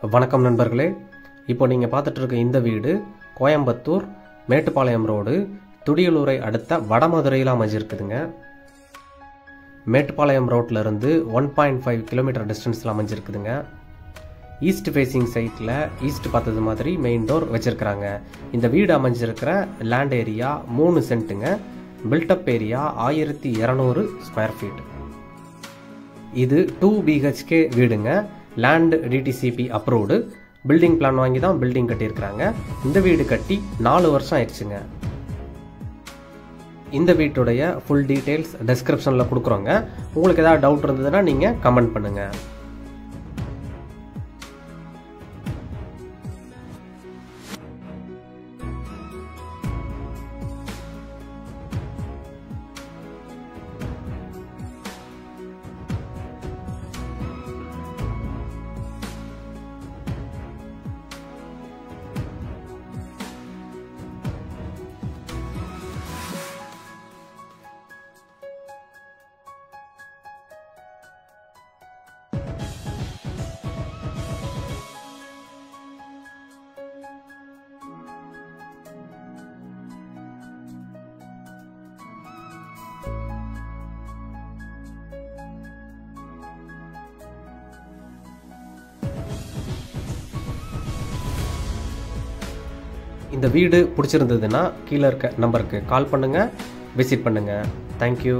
வணக்கம் நண்பர்களே. இப்போ நீங்கள் பார்த்துட்டு இருக்க இந்த வீடு கோயம்புத்தூர் மேட்டுப்பாளையம் ரோடு துடியலூரை அடுத்த வடமதுரையில் அமைஞ்சிருக்குதுங்க. மேட்டுப்பாளையம் ரோட்டில் இருந்து 1.5 கிலோமீட்டர் டிஸ்டன்ஸில் அமைஞ்சிருக்குதுங்க. ஈஸ்ட் ஃபேஸிங் சைட்டில் ஈஸ்ட் பார்த்தது மாதிரி மெயின் டோர் வச்சுருக்குறாங்க. இந்த வீடு அமைஞ்சிருக்கிற லேண்ட் ஏரியா 3 சென்ட்டுங்க. Built up area 1200 square feet. இது 2 BHK வீடுங்க. Land DTCP approved. Building plan வாங்கி தான் பில்டிங் கட்டியிருக்கிறாங்க. இந்த வீடு கட்டி 4 வருஷம் ஆயிடுச்சுங்க. இந்த வீட்டுடைய ஃபுல் டீட்டெயில்ஸ் டெஸ்கிரிப்ஷனில் கொடுக்குறோங்க. உங்களுக்கு ஏதாவது டவுட் இருந்ததுன்னா நீங்கள் கமெண்ட் பண்ணுங்கள். இந்த வீடு பிடிச்சிருந்ததுன்னா கீழே இருக்க நம்பருக்கு கால் பண்ணுங்கள், விசிட் பண்ணுங்கள். தேங்க்யூ.